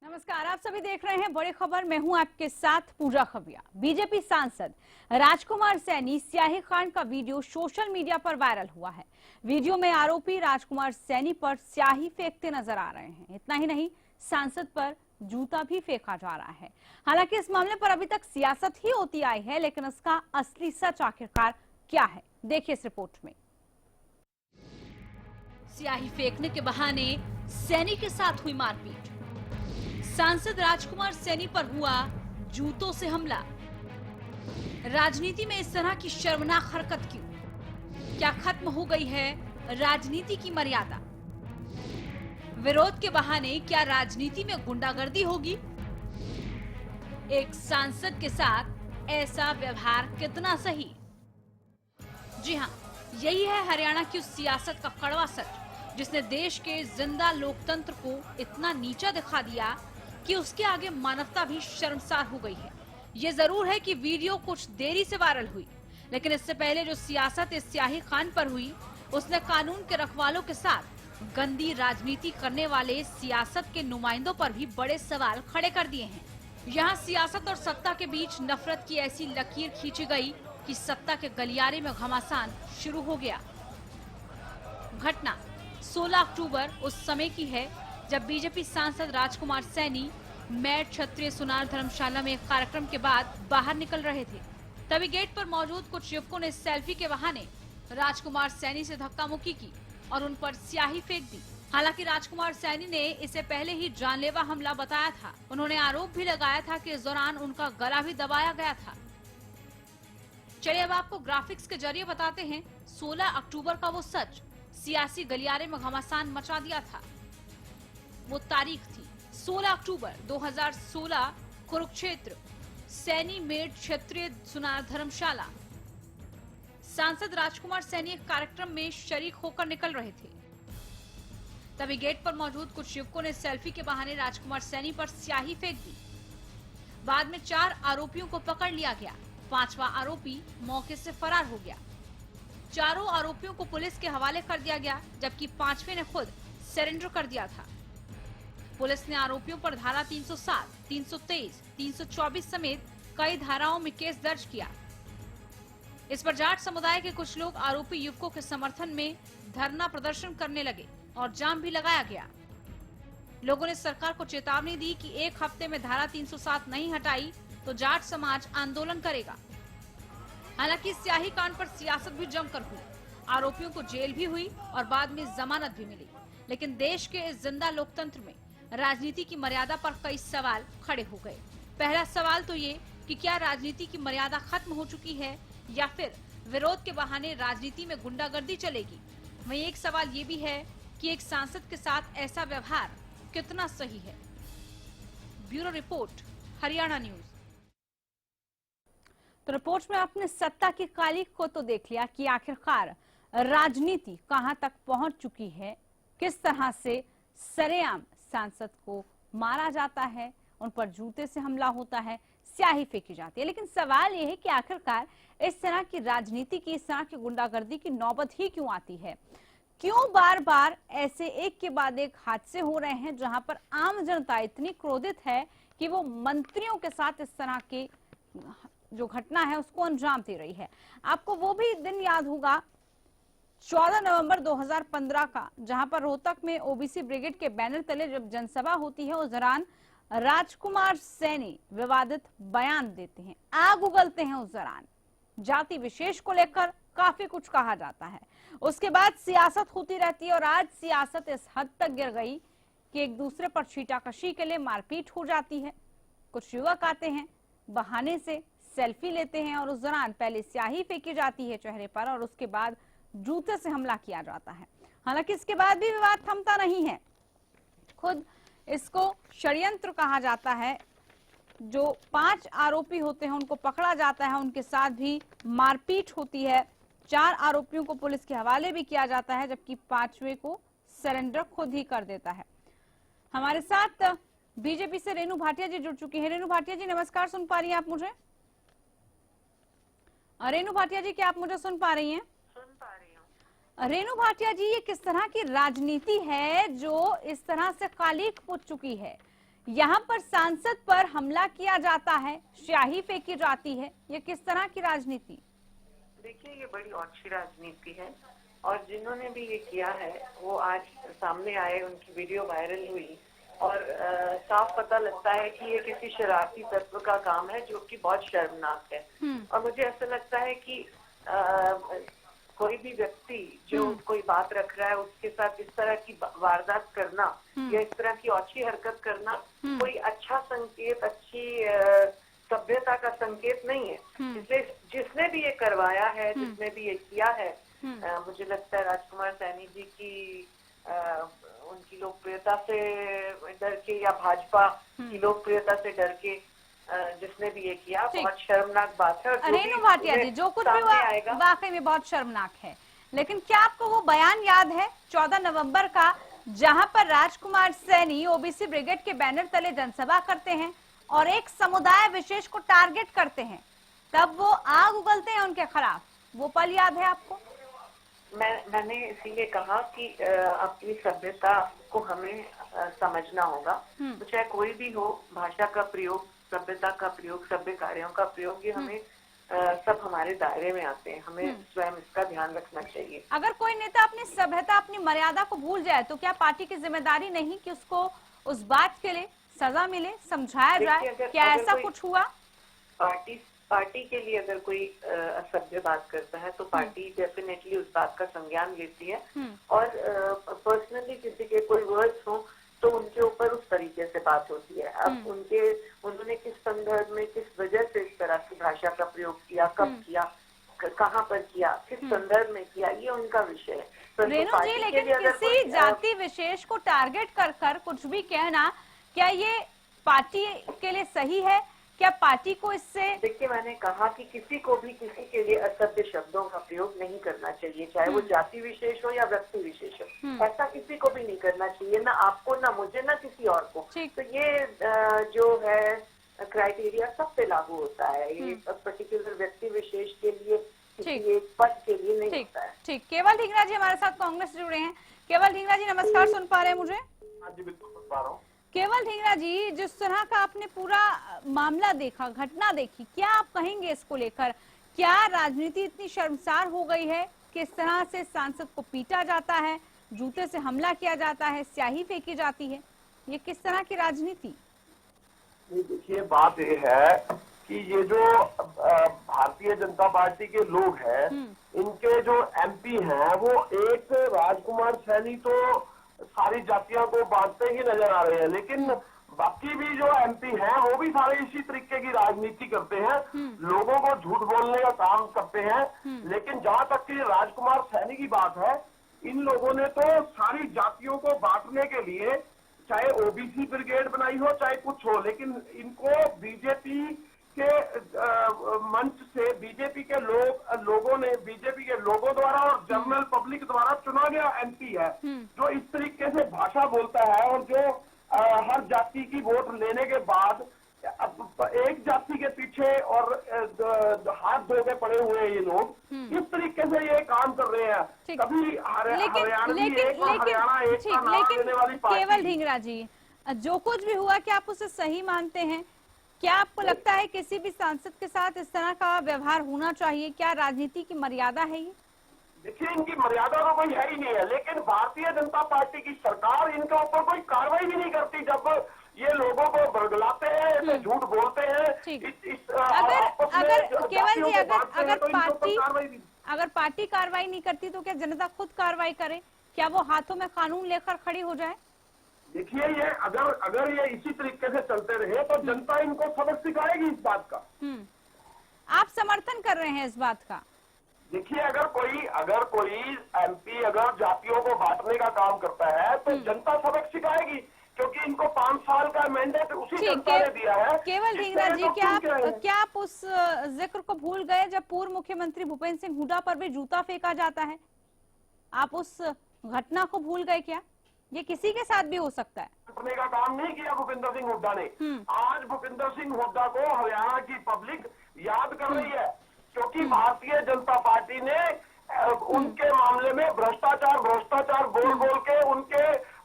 नमस्कार, आप सभी देख रहे हैं बड़ी खबर। मैं हूं आपके साथ पूजा खबिया। बीजेपी सांसद राजकुमार सैनी स्याही कांड का वीडियो सोशल मीडिया पर वायरल हुआ है। वीडियो में आरोपी राजकुमार सैनी पर स्याही फेंकते नजर आ रहे हैं। इतना ही नहीं, सांसद पर जूता भी फेंका जा रहा है। हालांकि इस मामले पर अभी तक सियासत ही होती आई है, लेकिन इसका असली सच आखिरकार क्या है, देखिए इस रिपोर्ट में। स्याही फेंकने के बहाने सैनी के साथ हुई मारपीट। सांसद राजकुमार सैनी पर हुआ जूतों से हमला। राजनीति में इस तरह की शर्मनाक हरकत क्यों? क्या खत्म हो गई है राजनीति की मर्यादा? विरोध के बहाने क्या राजनीति में गुंडागर्दी होगी? एक सांसद के साथ ऐसा व्यवहार कितना सही? जी हां, यही है हरियाणा की उस सियासत का कड़वा सच जिसने देश के जिंदा लोकतंत्र को इतना नीचा दिखा दिया कि उसके आगे मानवता भी शर्मसार हो गई है। ये जरूर है कि वीडियो कुछ देरी से वायरल हुई, लेकिन इससे पहले जो सियासत इस स्याही कांड पर हुई, उसने कानून के रखवालों के साथ गंदी राजनीति करने वाले सियासत के नुमाइंदों पर भी बड़े सवाल खड़े कर दिए हैं। यहाँ सियासत और सत्ता के बीच नफरत की ऐसी लकीर खींची गई कि सत्ता के गलियारे में घमासान शुरू हो गया। घटना 16 अक्टूबर उस समय की है जब बीजेपी सांसद राजकुमार सैनी मैट क्षत्रिय सुनार धर्मशाला में एक कार्यक्रम के बाद बाहर निकल रहे थे। तभी गेट पर मौजूद कुछ युवकों ने सेल्फी के बहाने राजकुमार सैनी से धक्का मुक्की की और उन पर स्याही फेंक दी। हालांकि राजकुमार सैनी ने इसे पहले ही जानलेवा हमला बताया था। उन्होंने आरोप भी लगाया था कि इस दौरान उनका गला भी दबाया गया था। चलिए अब आपको ग्राफिक्स के जरिए बताते हैं 16 अक्टूबर का वो सच। सियासी गलियारे में घमासान मचा दिया था। वो तारीख थी 16 अक्टूबर 2016, कुरुक्षेत्र, सैनी मेट क्षत्रिय सुनार धर्मशाला। सांसद राजकुमार सैनी एक कार्यक्रम में शरीक होकर निकल रहे थे। तभी गेट पर मौजूद कुछ युवकों ने सेल्फी के बहाने राजकुमार सैनी पर स्याही फेंक दी। बाद में 4 आरोपियों को पकड़ लिया गया। 5वां आरोपी मौके से फरार हो गया। चारों आरोपियों को पुलिस के हवाले कर दिया गया, जबकि 5वें ने खुद सरेंडर कर दिया था। पुलिस ने आरोपियों पर धारा 307, 323, 324 समेत कई धाराओं में केस दर्ज किया। इस पर जाट समुदाय के कुछ लोग आरोपी युवकों के समर्थन में धरना प्रदर्शन करने लगे और जाम भी लगाया गया। लोगों ने सरकार को चेतावनी दी कि एक हफ्ते में धारा 307 नहीं हटाई तो जाट समाज आंदोलन करेगा। हालांकि स्याही कांड पर सियासत भी जमकर हुई। आरोपियों को जेल भी हुई और बाद में जमानत भी मिली। लेकिन देश के इस जिंदा लोकतंत्र में राजनीति की मर्यादा पर कई सवाल खड़े हो गए। पहला सवाल तो ये कि क्या राजनीति की मर्यादा खत्म हो चुकी है या फिर विरोध के बहाने राजनीति में गुंडागर्दी चलेगी? वहीं एक सवाल ये भी है कि एक सांसद के साथ ऐसा व्यवहार कितना सही है। Bureau report, Haryana news. तो रिपोर्ट में आपने सत्ता की कालिख को तो देख लिया कि आखिरकार राजनीति कहां तक पहुंच चुकी है, किस तरह से सरेआम सांसद को मारा जाता है, उन पर जूते से हमला होता है, स्याही फेंकी जाती है। लेकिन सवाल यह है कि आखिरकार इस तरह की राजनीति की, इस तरह की गुंडागर्दी की नौबत ही क्यों आती है? क्यों बार बार ऐसे एक के बाद एक हादसे हो रहे हैं जहां पर आम जनता इतनी क्रोधित है कि वो मंत्रियों के साथ इस तरह की जो घटना है उसको अंजाम दे रही है? आपको वो भी दिन याद होगा 14 नवंबर 2015 का, जहां पर रोहतक में ओबीसी ब्रिगेड के बैनर तले जब जनसभा होती है, उस दौरान राजकुमार सैनी विवादित बयान देते हैं, आग उगलते हैं। उस दौरान जाति विशेष को लेकर काफी कुछ कहा जाता है। उसके बाद सियासत होती रहती है और आज सियासत इस हद तक गिर गई कि एक दूसरे पर छीटाकशी के लिए मारपीट हो जाती है। कुछ युवक आते हैं, बहाने से सेल्फी लेते हैं और उस दौरान पहले स्याही फेंकी जाती है चेहरे पर और उसके बाद जूते से हमला किया जाता है। हालांकि इसके बाद भी विवाद थमता नहीं है। खुद इसको षड्यंत्र कहा जाता है जो 5 आरोपी होते हैं उनको पकड़ा जाता है, उनके साथ भी मारपीट होती है। 4 आरोपियों को पुलिस के हवाले भी किया जाता है, जबकि 5वें को सरेंडर खुद ही कर देता है। हमारे साथ बीजेपी से रेणु भाटिया जी जुड़ चुकी हैं। रेणु भाटिया जी नमस्कार, सुन पा रही हैं आप मुझे? रेणु भाटिया जी, क्या आप मुझे सुन पा रही हैं? सुन पा रही हूँ। रेणु भाटिया जी, ये किस तरह की राजनीति है जो इस तरह से कालीक पुत चुकी है? यहाँ पर सांसद पर हमला किया जाता है, स्याही फेंकी जाती है, ये किस तरह की राजनीति? देखिए, ये बड़ी अच्छी राजनीति है और जिन्होंने भी ये किया है वो आज सामने आए, उनकी वीडियो वायरल हुई और साफ पता लगता है कि ये किसी शरारती तत्व का काम है जो कि बहुत शर्मनाक है। और मुझे ऐसा लगता है कि कोई भी व्यक्ति जो कोई बात रख रहा है उसके साथ इस तरह की वारदात करना या इस तरह की अच्छी हरकत करना कोई अच्छा संकेत, अच्छी सभ्यता का संकेत नहीं है। इसलिए जिसने भी ये करवाया है, जिसने भी ये किया है, मुझे लगता है राजकुमार सैनी जी की उनकी लोकप्रियता से डर के या भाजपा की लोकप्रियता से डर के जिसने भी ये किया, बहुत शर्मनाक बात है। रेणु भाटिया जी, जो कुछ भी हुआ वाकई में बहुत शर्मनाक है, लेकिन क्या आपको वो बयान याद है 14 नवंबर का, जहां पर राजकुमार सैनी ओबीसी ब्रिगेड के बैनर तले जनसभा करते हैं और एक समुदाय विशेष को टारगेट करते हैं, तब वो आग उगलते हैं उनके खिलाफ? वो पल याद है आपको? मैंने इसीलिए कहा कि अपनी सभ्यता को हमें समझना होगा। तो चाहे कोई भी हो, भाषा का प्रयोग, सभ्यता का प्रयोग, सभ्य कार्यों का प्रयोग, ये हमें सब हमारे दायरे में आते हैं। हमें स्वयं इसका ध्यान रखना चाहिए। अगर कोई नेता अपनी सभ्यता, अपनी मर्यादा को भूल जाए तो क्या पार्टी की जिम्मेदारी नहीं कि उसको उस बात के लिए सजा मिले, समझाया जाए? क्या ऐसा कुछ हुआ? पार्टी के लिए अगर कोई असभ्य बात करता है तो पार्टी डेफिनेटली उस बात का संज्ञान लेती है और पर्सनली किसी के कोई वर्ड्स हो तो उनके ऊपर उस तरीके से बात होती है। अब उन्होंने किस संदर्भ में, किस वजह से इस तरह की भाषा का प्रयोग किया, कब किया, कहाँ पर किया, किस संदर्भ में किया, ये उनका विषय है। रेणु जी, लेकिन किसी जाति विशेष को टारगेट कर कुछ भी कहना, क्या ये पार्टी के लिए सही है? क्या पार्टी को इससे? देखिए, मैंने कहा कि किसी को भी किसी के लिए असभ्य शब्दों का प्रयोग नहीं करना चाहिए, चाहे वो जाति विशेष हो या व्यक्ति विशेष हो। ऐसा किसी को भी नहीं करना चाहिए, ना आपको, ना मुझे, ना किसी और को। तो ये जो है क्राइटेरिया सब पे लागू होता है, ये पर्टिकुलर व्यक्ति विशेष के लिए, किसी एक पद के लिए नहीं होता है। ठीक, केवल ढींगरा जी हमारे साथ कांग्रेस से जुड़े हैं। केवल ढींगरा जी नमस्कार, सुन पा रहे हैं मुझे? हाँ जी, बिल्कुल सुन पा रहा हूँ। केवल ढींगरा जी, जिस तरह का आपने पूरा मामला देखा, घटना देखी, क्या आप कहेंगे इसको लेकर? क्या राजनीति इतनी शर्मसार हो गई है? किस तरह से सांसद को पीटा जाता है, जूते से हमला किया जाता है, स्याही फेंकी जाती है, ये किस तरह की राजनीति? देखिए, बात ये है कि ये जो भारतीय जनता पार्टी के लोग हैं, इनके जो एमपी हैं, वो एक राजकुमार सैनी तो सारी जातियों को बांटते ही नजर आ रहे हैं, लेकिन बाकी भी जो एमपी हैं वो भी सारे इसी तरीके की राजनीति करते हैं, लोगों को झूठ बोलने का काम करते हैं। लेकिन जहां तक कि राजकुमार सैनी की बात है, इन लोगों ने तो सारी जातियों को बांटने के लिए चाहे ओबीसी ब्रिगेड बनाई हो, चाहे कुछ हो, लेकिन इनको बीजेपी के मंच से बीजेपी के लोगों ने, बीजेपी के लोगों द्वारा और जनरल पब्लिक द्वारा चुना गया एमपी है, जो इस तरीके से भाषा बोलता है और जो हर जाति की वोट लेने के बाद एक जाति के पीछे और हाथ धो के पड़े हुए हैं ये लोग, इस तरीके से ये काम कर रहे हैं। कभी हरियाणा एक का नाम लेने वाली पार्टी। केवल ढींगरा जी, जो कुछ भी हुआ, क्या आप उसे सही मानते हैं? क्या आपको लगता है किसी भी सांसद के साथ इस तरह का व्यवहार होना चाहिए? क्या राजनीति की मर्यादा है ये? देखिए, इनकी मर्यादा तो कोई है ही नहीं है, लेकिन भारतीय जनता पार्टी की सरकार इनके ऊपर कोई कार्रवाई भी नहीं करती जब ये लोगों को बरगलाते हैं, झूठ बोलते हैं। अगर केवल जी, अगर पार्टी कार्रवाई नहीं करती तो क्या जनता खुद कार्रवाई करे? क्या वो हाथों में कानून लेकर खड़ी हो जाए? देखिए, ये अगर ये इसी तरीके से चलते रहे तो जनता इनको सबक सिखाएगी इस बात का। आप समर्थन कर रहे हैं इस बात का? देखिए, अगर कोई एमपी अगर जातियों को बांटने का काम करता है तो जनता सबक सिखाएगी क्योंकि इनको 5 साल का मैंडेट उसी ठीक जनता ने दिया है। केवल जिस ढींगरा तरह जी, तो क्या क्यों क्या है? क्या आप उस जिक्र को भूल गए जब पूर्व मुख्यमंत्री भूपेंद्र सिंह हुड्डा पर भी जूता फेंका जाता है? आप उस घटना को भूल गए क्या? ये किसी के साथ भी हो सकता है। करने का काम नहीं किया भूपेंद्र सिंह हुड्डा ने। आज भूपेंद्र सिंह हुड्डा को हरियाणा की पब्लिक याद कर रही है, क्योंकि भारतीय जनता पार्टी ने उनके मामले में भ्रष्टाचार बोल के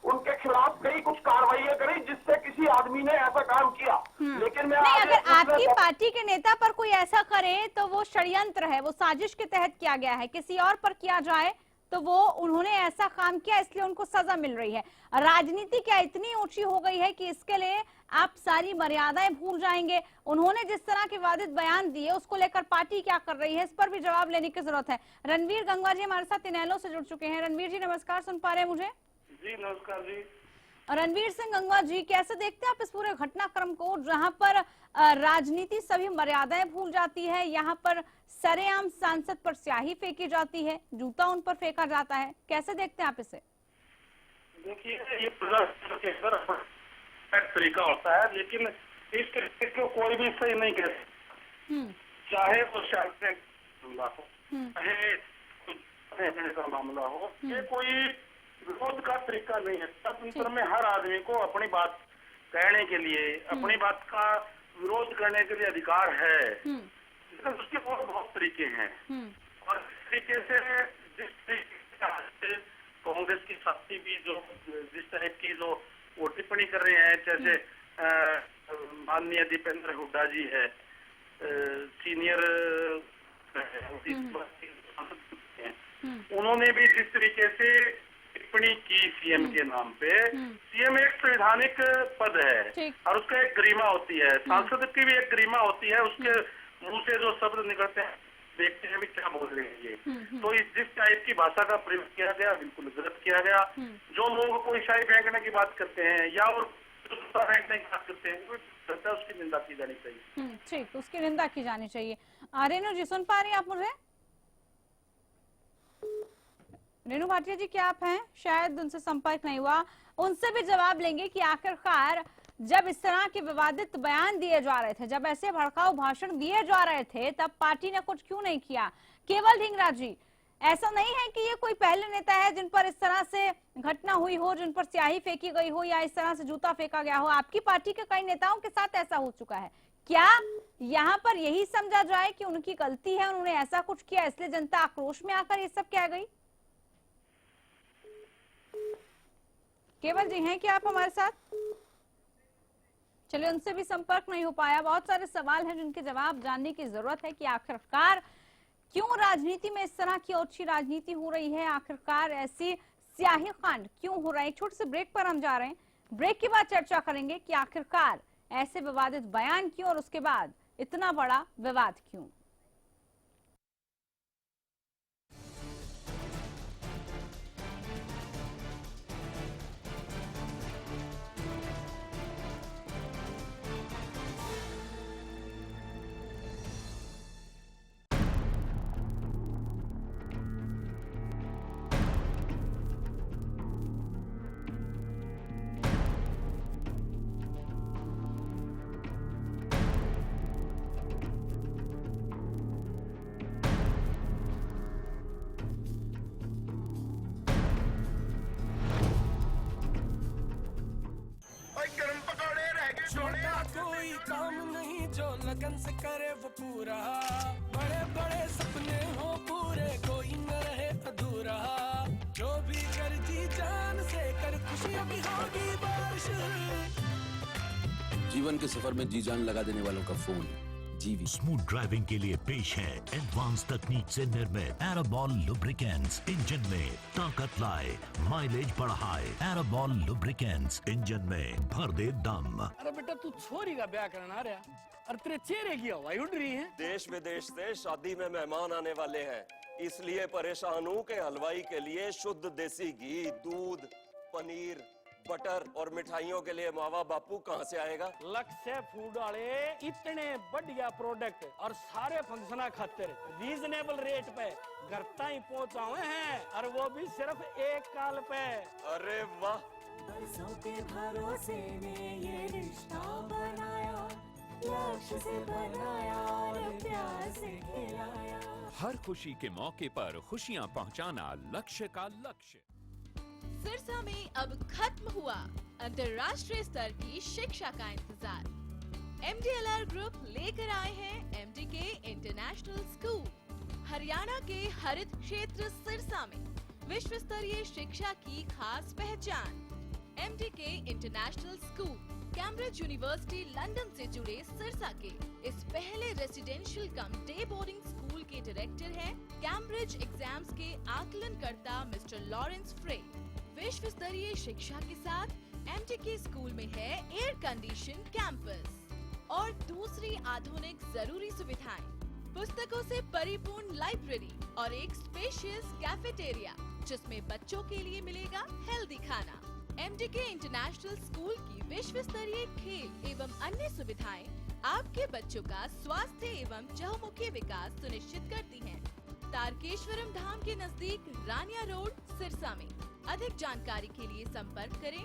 उनके खिलाफ कई कुछ कार्रवाइयां करी, जिससे किसी आदमी ने ऐसा काम किया। लेकिन मैं नहीं, आज अगर आपकी पार्टी के नेता पर कोई ऐसा करे तो वो षड्यंत्र है, वो साजिश के तहत किया गया है। किसी और पर किया जाए तो वो उन्होंने ऐसा काम किया इसलिए उनको सजा मिल रही है। राजनीति क्या इतनी ऊंची हो गई है कि इसके लिए आप सारी मर्यादाएं भूल जाएंगे? उन्होंने जिस तरह के विवादित बयान दिए उसको लेकर पार्टी क्या कर रही है, इस पर भी जवाब लेने की जरूरत है। रणवीर गंगवा जी हमारे साथ इनेलो से जुड़ चुके हैं। रणवीर जी नमस्कार, सुन पा रहे हैं मुझे? जी नमस्कार जी। रणवीर सिंह गंगवा जी, कैसे देखते हैं आप इस पूरे घटनाक्रम को, जहां पर राजनीति सभी मर्यादाएं भूल जाती है, यहाँ पर सरेआम सांसद पर स्याही फेंकी जाती है, जूता उन पर फेंका जाता है, कैसे देखते हैं आप इसे? देखिए, ये तरीका होता है, लेकिन इस तरीके को कोई भी सही नहीं कह सकता, चाहे वो शायद मामला हो, चाहे का मामला हो। ये कोई विरोध का तरीका नहीं है। तंत्र में हर आदमी को अपनी बात कहने के लिए, अपनी बात का विरोध करने के लिए अधिकार है, लेकिन उसके और बहुत तरीके हैं। और इस तरीके से जिस तरीके से कांग्रेस की शक्ति भी जो जिस तरह की जो वो टिप्पणी कर रहे हैं, जैसे माननीय दीपेंद्र हुड्डा जी है, सीनियर उन्होंने भी जिस तरीके से टिप्पणी की सीएम के नाम पे, सीएम एक संवैधानिक पद है और उसका एक गरिमा होती है, सांसद की भी एक गरिमा होती है। उसके मुंह से जो शब्द निकलते हैं, देखते हैं भी क्या बोल रहे हैं ये। तो इस जिस टाइप की भाषा का प्रयोग किया गया, बिल्कुल गलत किया गया। जो लोग कोई शाही फेंकने की बात करते हैं या और फेंकने की बात करते हैं, उसकी निंदा की जानी चाहिए। ठीक, उसकी निंदा की जानी चाहिए। रेणु जी सुन पा रही हैं आप मुझे? रेणु भाटिया जी क्या आप हैं? शायद उनसे संपर्क नहीं हुआ। उनसे भी जवाब लेंगे कि आखिरकार जब इस तरह के विवादित बयान दिए जा रहे थे, जब ऐसे भड़काऊ भाषण दिए जा रहे थे, तब पार्टी ने कुछ क्यों नहीं किया? केवल ढींगरा जी, ऐसा नहीं है कि ये कोई पहले नेता है जिन पर इस तरह से घटना हुई हो, जिन पर स्याही फेंकी गई हो या इस तरह से जूता फेंका गया हो। आपकी पार्टी के कई नेताओं के साथ ऐसा हो चुका है। क्या यहाँ पर यही समझा जाए कि उनकी गलती है, उन्होंने ऐसा कुछ किया इसलिए जनता आक्रोश में आकर ये सब कह गई? केवल जी हैं क्या आप हमारे साथ? चलिए, उनसे भी संपर्क नहीं हो पाया। बहुत सारे सवाल हैं जिनके जवाब जानने की जरूरत है कि आखिरकार क्यों राजनीति में इस तरह की ओछी राजनीति हो रही है, आखिरकार ऐसी स्याही कांड क्यों हो रहा है। एक छोटे से ब्रेक पर हम जा रहे हैं। ब्रेक के बाद चर्चा करेंगे कि आखिरकार ऐसे विवादित बयान क्यों और उसके बाद इतना बड़ा विवाद क्यों। कोई काम नहीं जो लगन से करे वो पूरा, बड़े बड़े सपने हो पूरे, कोई न रहे अधूरा। जो भी कर जी जान से कर, खुशियां भी होगी बारिश। जीवन के सफर में जी जान लगा देने वालों का फोन जीवी। स्मूथ ड्राइविंग के लिए पेश है एडवांस तकनीक से निर्मित एराबॉल लुब्रिकेंट्स। इंजन में ताकत लाए, माइलेज बढ़ाए। एराबॉल लुब्रिकेंट्स, इंजन में भर दे दम। अरे बेटा, तू छोरी का ब्याह करना आ रहा, और तेरे चेहरे की हवाई उड़ रही है। देश विदेश से शादी में मेहमान आने वाले हैं, इसलिए परेशान हूँ कि हलवाई के लिए शुद्ध देसी घी, दूध, पनीर, बटर और मिठाइयों के लिए मावा बापू कहाँ से आएगा? लक्ष्य फूड वाले इतने बढ़िया प्रोडक्ट और सारे फंक्शन खातिर रीजनेबल रेट पे घर तक पहुँचाए हैं, और वो भी सिर्फ एक कॉल पे। अरे वाह, बरसों के भरोसे ने ये रिश्ता बनाया, लक्ष्य से बनाया और प्यार से खिलाया। हर खुशी के मौके पर खुशियाँ पहुँचाना लक्ष्य का लक्ष्य। सिरसा में अब खत्म हुआ अंतर्राष्ट्रीय स्तर की शिक्षा का इंतजार। MDLR ग्रुप लेकर आए हैं MDK इंटरनेशनल स्कूल। हरियाणा के हरित क्षेत्र सिरसा में विश्व स्तरीय शिक्षा की खास पहचान। MDK international school Cambridge university London से जुड़े सिरसा के इस पहले रेसिडेंशियल कम डे बोर्डिंग स्कूल के डायरेक्टर हैं कैम्ब्रिज एग्जाम्स के आकलनकर्ता मिस्टर लॉरेंस फ्रे। विश्व स्तरीय शिक्षा के साथ MDK स्कूल में है एयर कंडीशन कैंपस और दूसरी आधुनिक जरूरी सुविधाएं, पुस्तकों से परिपूर्ण लाइब्रेरी और एक स्पेशियस कैफेटेरिया जिसमें बच्चों के लिए मिलेगा हेल्दी खाना। MDK इंटरनेशनल स्कूल की विश्व स्तरीय खेल एवं अन्य सुविधाएं आपके बच्चों का स्वास्थ्य एवं चहुमुखी विकास सुनिश्चित करती हैं। तारकेश्वरम धाम के नजदीक रानिया रोड सिरसा में। अधिक जानकारी के लिए संपर्क करें।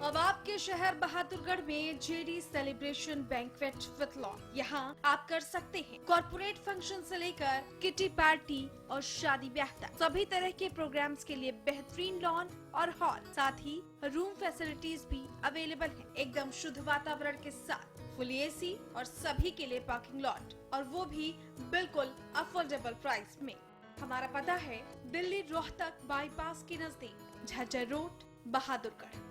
अब आपके शहर बहादुरगढ़ में JD celebration banquet with lawn. यहाँ आप कर सकते हैं कॉर्पोरेट फंक्शन से लेकर किटी पार्टी और शादी ब्याह तक। सभी तरह के प्रोग्राम्स के लिए बेहतरीन लॉन और हॉल, साथ ही रूम फैसिलिटीज भी अवेलेबल है। एकदम शुद्ध वातावरण के साथ फुल AC और सभी के लिए पार्किंग लॉट, और वो भी बिल्कुल अफोर्डेबल प्राइस में। हमारा पता है दिल्ली रोहतक बाईपास के नजदीक, झज्जर रोड, बहादुरगढ़।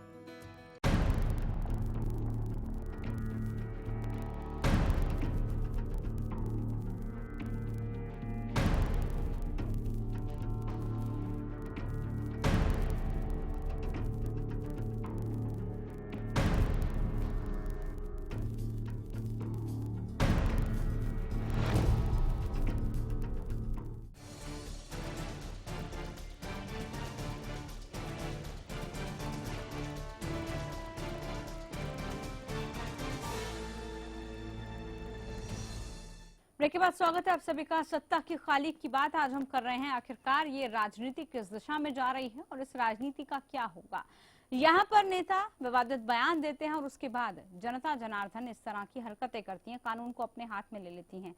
ब्रेक के बाद स्वागत है आप सभी का। सत्ता की खाली की बात आज हम कर रहे हैं। आखिरकार ये राजनीति किस दिशा में जा रही है और इस राजनीति का क्या होगा। यहाँ पर नेता विवादित बयान देते हैं और उसके बाद जनता जनार्दन इस तरह की हरकतें करती हैं, कानून को अपने हाथ में ले लेती हैं।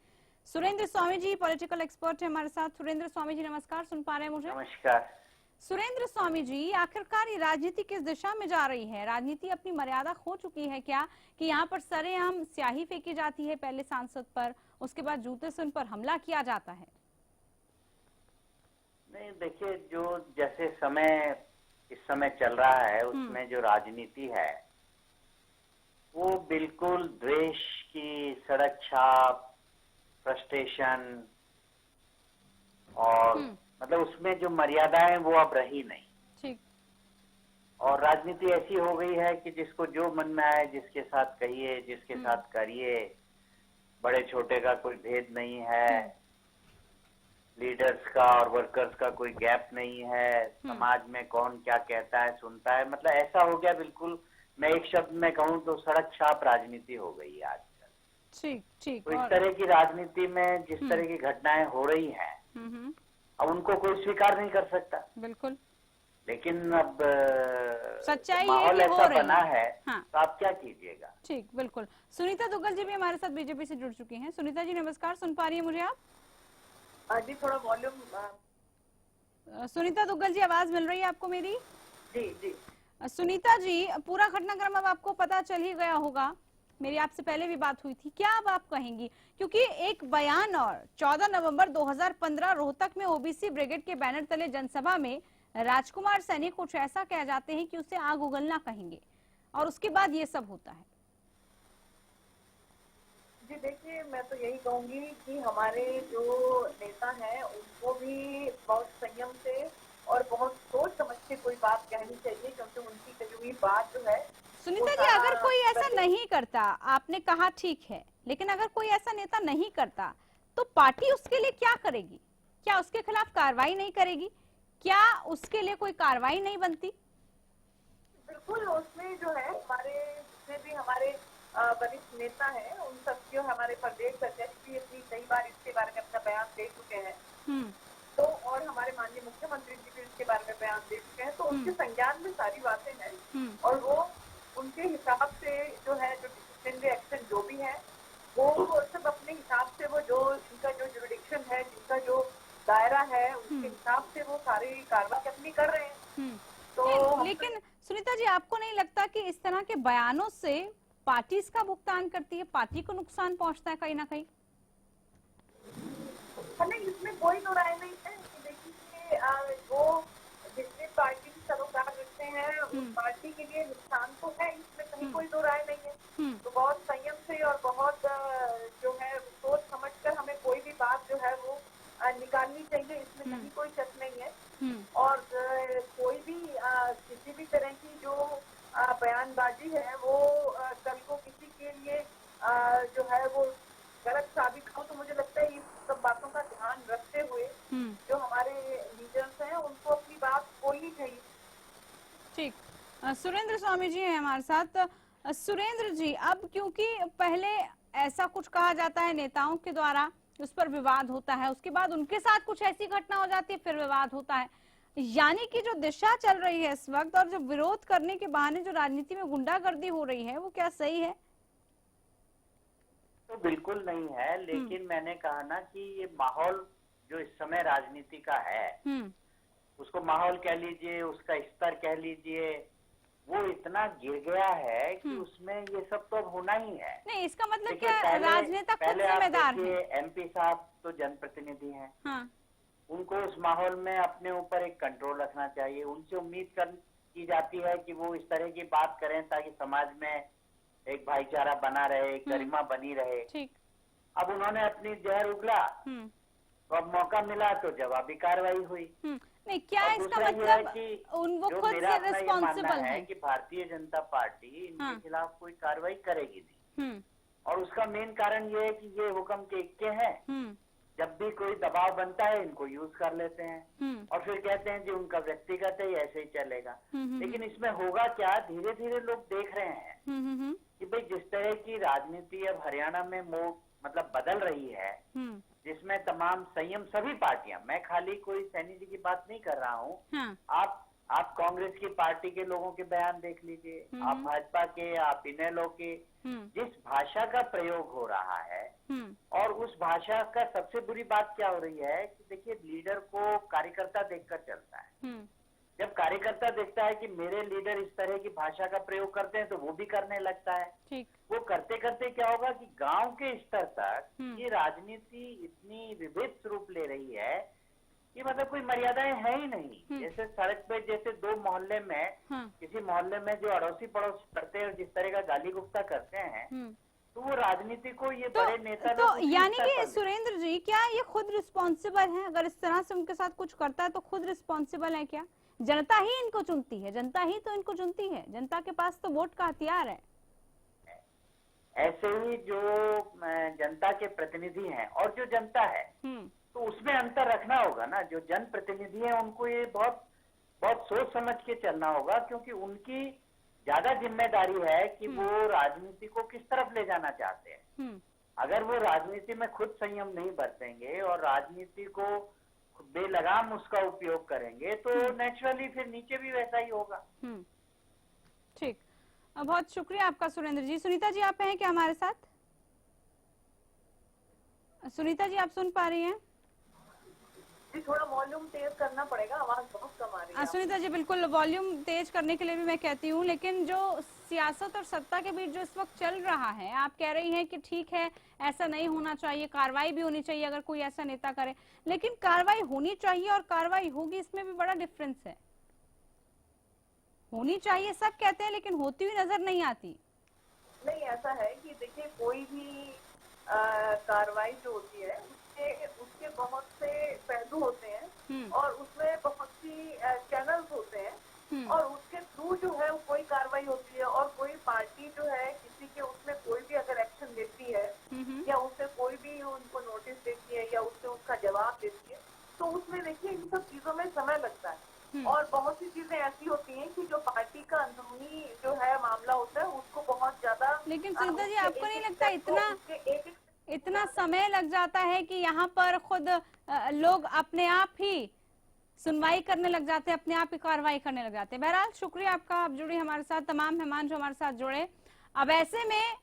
सुरेंद्र स्वामी जी पॉलिटिकल एक्सपर्ट है हमारे साथ। सुरेंद्र स्वामी जी नमस्कार, सुन पा रहे हैं मुझे? नमस्कार। सुरेंद्र स्वामी जी, आखिरकार ये राजनीति किस दिशा में जा रही है? राजनीति अपनी मर्यादा खो चुकी है क्या कि यहाँ पर सरेआम स्याही फेंकी जाती है पहले सांसद पर, उसके बाद जूते से उन पर हमला किया जाता है? नहीं, देखिए, जो जैसे समय इस समय चल रहा है उसमें जो राजनीति है वो बिल्कुल द्वेष की सड़क छाप, फ्रस्ट्रेशन और मतलब उसमें जो मर्यादाएं वो अब रही नहीं। ठीक। और राजनीति ऐसी हो गई है कि जिसको जो मन में आए जिसके साथ कहिए, जिसके साथ करिए, बड़े छोटे का कोई भेद नहीं है, लीडर्स का और वर्कर्स का कोई गैप नहीं है, समाज में कौन क्या कहता है सुनता है, मतलब ऐसा हो गया बिल्कुल। मैं एक शब्द में कहूँ तो सड़क छाप राजनीति हो गई है आजकल। ठीक ठीक। तो इस तरह की राजनीति में जिस तरह की घटनाएं हो रही हैं अब उनको कोई स्वीकार नहीं कर सकता। बिल्कुल। लेकिन अब सच्चाई माहौल ये हो ऐसा रही बना है हाँ। तो आप क्या कीजिएगा। ठीक, बिल्कुल। सुनीता दुग्गल जी भी हमारे साथ बीजेपी से जुड़ चुकी हैं। सुनीता जी नमस्कार, सुन पा रही है मुझे आप? जी थोड़ा वॉल्यूम। सुनीता दुग्गल जी, आवाज मिल रही है आपको मेरी? जी जी। सुनीता जी, पूरा घटनाक्रम अब आपको पता चल ही गया होगा, मेरी आपसे पहले भी बात हुई थी, क्या अब आप कहेंगी? क्योंकि एक बयान और 14 नवंबर 2015 रोहतक में ओबीसी ब्रिगेड के बैनर तले जनसभा में राजकुमार सैनी कुछ ऐसा कह जाते हैं कि उसे आग उगलना कहेंगे, और उसके बाद ये सब होता है। जी देखिए, मैं तो यही कहूंगी कि हमारे जो नेता हैं उनको भी बहुत संयम से और बहुत सोच समझ के कोई बात कहनी चाहिए, क्योंकि उनकी कही हुई बात जो है। सुनीता जी, अगर कोई ऐसा नहीं करता, आपने कहा ठीक है, लेकिन अगर कोई ऐसा नेता नहीं करता तो पार्टी उसके लिए क्या करेगी? क्या उसके खिलाफ कार्रवाई नहीं करेगी? क्या उसके लिए कोई कार्रवाई नहीं बनती? बिल्कुल, उसमें जो है हमारे जितने भी हमारे वरिष्ठ नेता हैं, उन सबके हमारे प्रदेश अध्यक्ष भी अपनी कई बार इसके बारे में अपना बयान दे चुके हैं। तो और हमारे माननीय मुख्यमंत्री जी भी इसके बारे में बयान दे चुके हैं, तो उनके संज्ञान में सारी बातें हैं और वो उनके हिसाब से जो है जो डिसिप्लिनरी एक्शन जो भी है वो सब अपने हिसाब से वो जो इनका जो जुरिडिक्शन है, जिनका जो दायरा है, उसके हिसाब से वो सारी कार्रवाई अपनी कर रहे हैं। तो लेकिन सुनीता जी, आपको नहीं लगता कि इस तरह के बयानों से पार्टी इसका भुगतान करती है, पार्टी को नुकसान पहुंचता है कहीं ना कहीं? हमें इसमें कोई दो राय नहीं है कि देखिए वो जितने पार्टी की सरोकार रखते हैं उस पार्टी के लिए नुकसान तो है, इसमें कहीं कोई दो राय नहीं है। तो बहुत संयम से और बहुत जो है सोच समझकर हमें कोई भी बात जो है वो निकालनी चाहिए, इसमें कहीं कोई शक नहीं है। और कोई भी किसी भी तरह की जो बयानबाजी है वो कल को किसी के लिए जो है वो गलत साबित हो, तो मुझे लगता है इन सब बातों का ध्यान रखते हुए जो हमारे लीडर्स हैं उनको अपनी बात बोलनी चाहिए। ठीक, सुरेंद्र स्वामी जी हैं हमारे साथ। सुरेंद्र जी, अब क्योंकि पहले ऐसा कुछ कहा जाता है नेताओं के द्वारा, उस पर विवाद होता है, उसके बाद उनके साथ कुछ ऐसी घटना हो जाती है, फिर विवाद होता है, यानी कि जो दिशा चल रही है इस वक्त और जो विरोध करने के बहाने जो राजनीति में गुंडागर्दी हो रही है, वो क्या सही है? तो बिल्कुल नहीं है, लेकिन मैंने कहा ना कि ये माहौल जो इस समय राजनीति का है, उसको माहौल कह लीजिए, उसका स्तर कह लीजिए, वो इतना गिर गया है कि उसमें ये सब तो अब होना ही है। नहीं, इसका मतलब क्या राजनेता खुद जिम्मेदार है? एमपी साहब तो जनप्रतिनिधि हैं, उनको उस माहौल में अपने ऊपर एक कंट्रोल रखना चाहिए। उनसे उम्मीद की जाती है कि वो इस तरह की बात करें ताकि समाज में एक भाईचारा बना रहे, गरिमा बनी रहे। ठीक। अब उन्होंने अपनी जहर उगला, तो अब मौका मिला तो जवाबी कार्रवाई हुई। नहीं, क्या इसका मतलब वो खुद से रिस्पॉन्सिबल है कि भारतीय जनता पार्टी इनके खिलाफ कोई कार्रवाई करेगी नहीं, और उसका मेन कारण ये है कि ये हुक्म के इक्के हैं, जब भी कोई दबाव बनता है इनको यूज कर लेते हैं और फिर कहते हैं कि उनका व्यक्तिगत है, ऐसे ही चलेगा। लेकिन इसमें होगा क्या, धीरे धीरे लोग देख रहे हैं कि भाई जिस तरह की राजनीति अब हरियाणा में मतलब बदल रही है, जिसमें तमाम संयम सभी पार्टियां, मैं खाली कोई सैनी जी की बात नहीं कर रहा हूँ, आप कांग्रेस की पार्टी के लोगों के बयान देख लीजिए, आप भाजपा के, आप इनेलो के, जिस भाषा का प्रयोग हो रहा है, और उस भाषा का सबसे बुरी बात क्या हो रही है कि देखिए लीडर को कार्यकर्ता देखकर चलता है। जब कार्यकर्ता देखता है कि मेरे लीडर इस तरह की भाषा का प्रयोग करते हैं तो वो भी करने लगता है। ठीक। वो करते करते क्या होगा कि गांव के स्तर तक ये राजनीति इतनी विविध स्वरूप ले रही है कि मतलब कोई मर्यादाएं है ही नहीं। जैसे सड़क पे जैसे दो मोहल्ले में किसी मोहल्ले में जो अड़ोसी पड़ोसी करते हैं, जिस तरह का गाली गुप्ता करते हैं, तो वो राजनीति को ये बड़े नेता तो यानी कि सुरेंद्र जी, क्या ये खुद रिस्पॉन्सिबल है? अगर इस तरह से उनके साथ कुछ करता है तो खुद रिस्पॉन्सिबल है क्या? जनता ही इनको चुनती है, जनता ही तो इनको चुनती है, जनता के पास तो वोट का हथियार है। ऐसे ही जो जनता के प्रतिनिधि हैं और जो जनता है, तो उसमें अंतर रखना होगा ना। जो जनप्रतिनिधि हैं उनको ये बहुत बहुत सोच समझ के चलना होगा, क्योंकि उनकी ज्यादा जिम्मेदारी है कि वो राजनीति को किस तरफ ले जाना चाहते हैं। अगर वो राजनीति में खुद संयम नहीं बरतेंगे और राजनीति को बेलगाम उसका उपयोग करेंगे तो नेचुरली फिर नीचे भी वैसा ही होगा। ठीक, बहुत शुक्रिया आपका सुरेंद्र जी। सुनीता जी, आप हैं क्या हमारे साथ? सुनीता जी, आप सुन पा रही हैं? जी, थोड़ा वॉल्यूम तेज करना पड़ेगा, आवाज बहुत कम आ रही है। सुनीता जी, बिल्कुल वॉल्यूम तेज करने के लिए भी मैं कहती हूँ, लेकिन जो सियासत और सत्ता के बीच जो इस वक्त चल रहा है, आप कह रही हैं कि ठीक है, ऐसा नहीं होना चाहिए, कार्रवाई भी होनी चाहिए अगर कोई ऐसा नेता करे, लेकिन कार्रवाई होनी चाहिए और कार्रवाई होगी, इसमें भी बड़ा डिफरेंस है। होनी चाहिए सब कहते हैं, लेकिन होती हुई नजर नहीं आती। नहीं, ऐसा है कि देखिए कोई भी कार्रवाई जो होती है उसके बहुत से पहलू होते हैं और उसमें बहुत सी चैनल्स होते हैं और उसके थ्रू जो है कोई कार्रवाई होती है और कोई पार्टी जो है किसी के उसमें कोई भी अगर एक्शन लेती है या उससे कोई भी उनको नोटिस देती है या उससे उसका जवाब देती है तो उसमें देखिए इन सब चीजों में समय लगता है और बहुत सी चीजें ऐसी होती हैं कि जो पार्टी का अंदरूनी जो है मामला होता है उसको बहुत ज्यादा। लेकिन सुनीता जी आपको नहीं लगता इतना समय लग जाता है कि यहाँ पर खुद लोग अपने आप ही सुनवाई करने लग जाते हैं, अपने आप ही कार्रवाई करने लग जाते हैं। बहरहाल शुक्रिया आपका, आप जुड़ी हमारे साथ, तमाम मेहमान जो हमारे साथ जुड़े। अब ऐसे में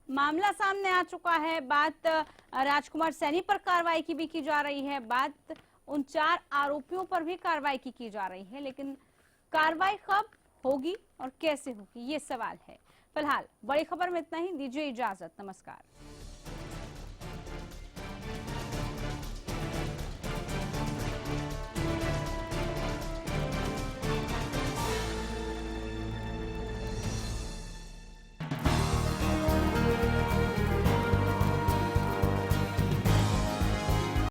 मामला सामने आ चुका है, बात राजकुमार सैनी पर कार्रवाई की भी की जा रही है, बात उन 4 आरोपियों पर भी कार्रवाई की जा रही है, लेकिन कार्रवाई कब होगी और कैसे होगी ये सवाल है। फिलहाल बड़ी खबर में इतना ही, दीजिए इजाजत, नमस्कार।